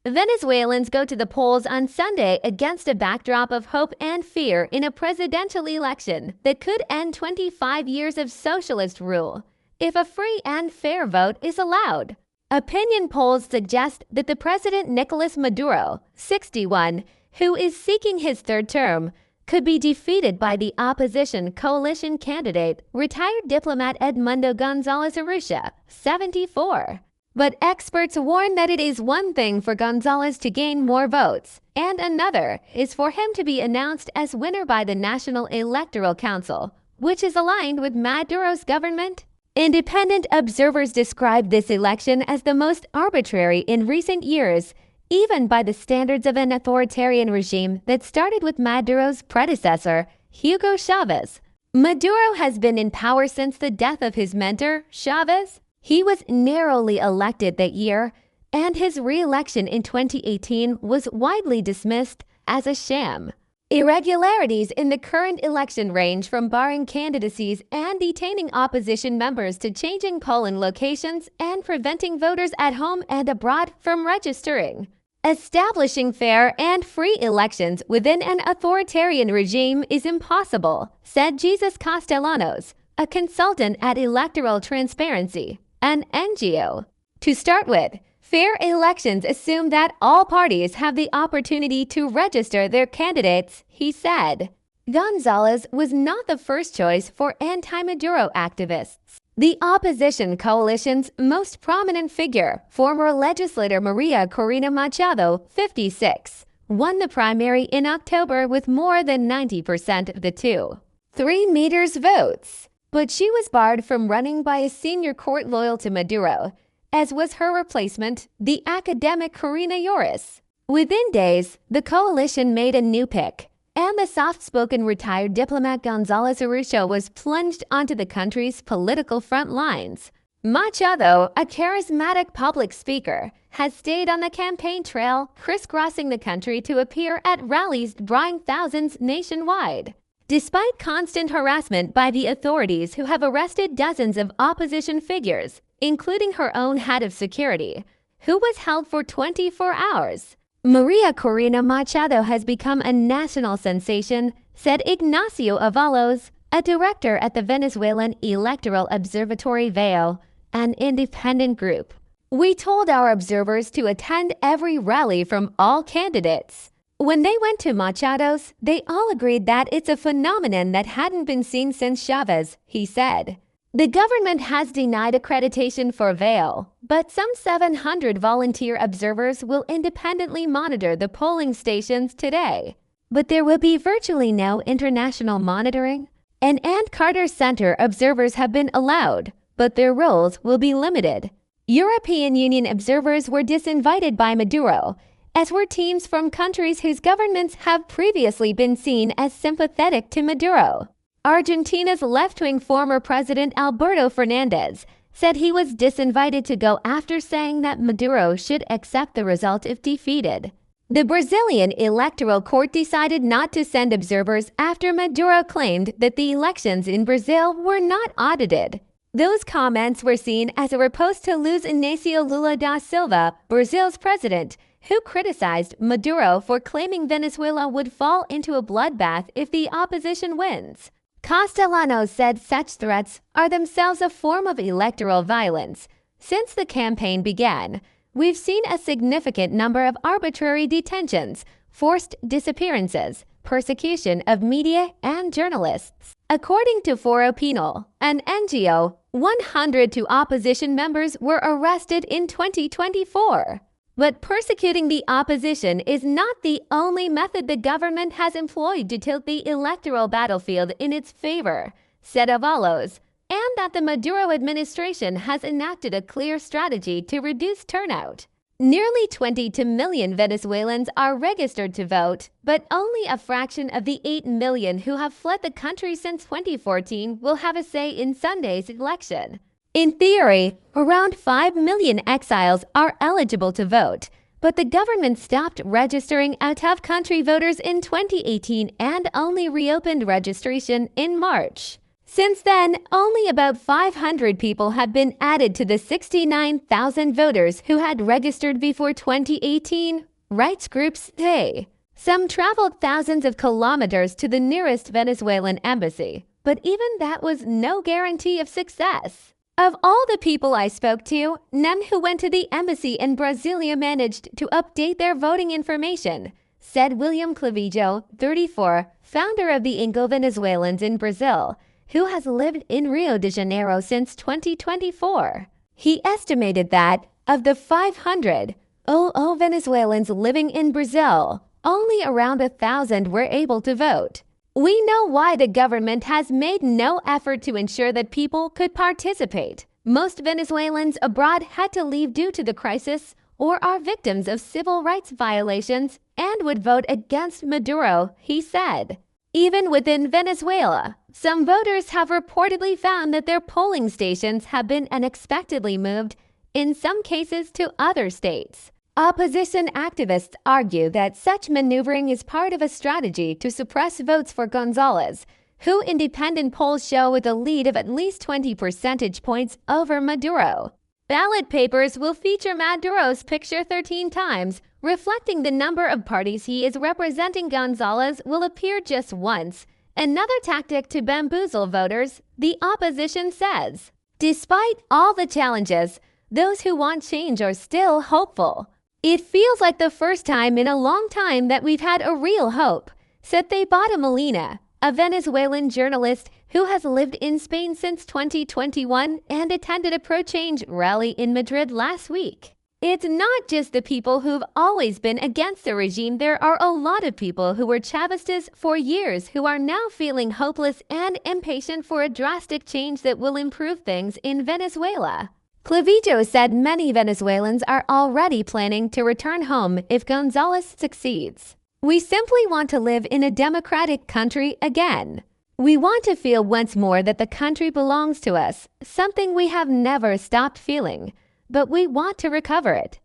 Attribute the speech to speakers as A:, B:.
A: Venezuelans go to the polls on Sunday against a backdrop of hope and fear in a presidential election that could end 25 years of socialist rule if a free and fair vote is allowed. Opinion polls suggest that the president Nicolás Maduro, 61, who is seeking his third term, could be defeated by the opposition coalition candidate, retired diplomat Edmundo González Urrutia, 74. But experts warn that it is one thing for González to gain more votes, and another is for him to be announced as winner by the National Electoral Council, which is aligned with Maduro's government. Independent observers describe this election as the most arbitrary in recent years, even by the standards of an authoritarian regime that started with Maduro's predecessor, Hugo Chavez. Maduro has been in power since the death of his mentor, Chavez. He was narrowly elected that year, and his re-election in 2018 was widely dismissed as a sham. Irregularities in the current election range from barring candidacies and detaining opposition members to changing polling locations and preventing voters at home and abroad from registering. Establishing fair and free elections within an authoritarian regime is impossible, said Jesus Castellanos, a consultant at Electoral Transparency, an NGO. To start with, fair elections assume that all parties have the opportunity to register their candidates, he said. González was not the first choice for anti-Maduro activists. The opposition coalition's most prominent figure, former legislator Maria Corina Machado, 56, won the primary in October with more than 90% of the 2.3 meters votes. But she was barred from running by a senior court loyal to Maduro, as was her replacement, the academic Corina Yoris. Within days, the coalition made a new pick, and the soft-spoken retired diplomat González Urrutia was plunged onto the country's political front lines. Machado, a charismatic public speaker, has stayed on the campaign trail, crisscrossing the country to appear at rallies drawing thousands nationwide. Despite constant harassment by the authorities who have arrested dozens of opposition figures, including her own head of security, who was held for 24 hours, Maria Corina Machado has become a national sensation, said Ignacio Avalos, a director at the Venezuelan Electoral Observatory VEO, an independent group. We told our observers to attend every rally from all candidates. When they went to Machado's, they all agreed that it's a phenomenon that hadn't been seen since Chavez, he said. The government has denied accreditation for VEO, but some 700 volunteer observers will independently monitor the polling stations today. But there will be virtually no international monitoring. An Ann Carter Center observers have been allowed, but their roles will be limited. European Union observers were disinvited by Maduro, as were teams from countries whose governments have previously been seen as sympathetic to Maduro. Argentina's left-wing former president Alberto Fernandez said he was disinvited to go after saying that Maduro should accept the result if defeated. The Brazilian Electoral Court decided not to send observers after Maduro claimed that the elections in Brazil were not audited. Those comments were seen as a riposte to Luiz Inácio Lula da Silva, Brazil's president, who criticized Maduro for claiming Venezuela would fall into a bloodbath if the opposition wins. Castellanos said such threats are themselves a form of electoral violence. Since the campaign began, we've seen a significant number of arbitrary detentions, forced disappearances, persecution of media and journalists. According to Foro Penal, an NGO, 102 opposition members were arrested in 2024. But persecuting the opposition is not the only method the government has employed to tilt the electoral battlefield in its favor, said Avalos, and that the Maduro administration has enacted a clear strategy to reduce turnout. Nearly 22 million Venezuelans are registered to vote, but only a fraction of the 8 million who have fled the country since 2014 will have a say in Sunday's election. In theory, around 5 million exiles are eligible to vote, but the government stopped registering out-of-country voters in 2018 and only reopened registration in March. Since then, only about 500 people have been added to the 69,000 voters who had registered before 2018, rights groups say. Some traveled thousands of kilometers to the nearest Venezuelan embassy, but even that was no guarantee of success. Of all the people I spoke to, none who went to the embassy in Brasilia managed to update their voting information, said William Clavijo, 34, founder of the Ingo Venezuelans in Brazil, who has lived in Rio de Janeiro since 2024. He estimated that, of the 500 Venezuelans living in Brazil, only around 1,000 were able to vote. We know why the government has made no effort to ensure that people could participate. Most Venezuelans abroad had to leave due to the crisis or are victims of civil rights violations and would vote against Maduro, he said. Even within Venezuela, some voters have reportedly found that their polling stations have been unexpectedly moved, in some cases to other states. Opposition activists argue that such maneuvering is part of a strategy to suppress votes for González, who independent polls show with a lead of at least 20 percentage points over Maduro. Ballot papers will feature Maduro's picture 13 times, reflecting the number of parties he is representing. González will appear just once, another tactic to bamboozle voters, the opposition says. Despite all the challenges, those who want change are still hopeful. It feels like the first time in a long time that we've had a real hope, said Thebata Molina, a Venezuelan journalist who has lived in Spain since 2021 and attended a pro-change rally in Madrid last week. It's not just the people who've always been against the regime. There are a lot of people who were Chavistas for years who are now feeling hopeless and impatient for a drastic change that will improve things in Venezuela. Clavijo said many Venezuelans are already planning to return home if González succeeds. We simply want to live in a democratic country again. We want to feel once more that the country belongs to us, something we have never stopped feeling, but we want to recover it,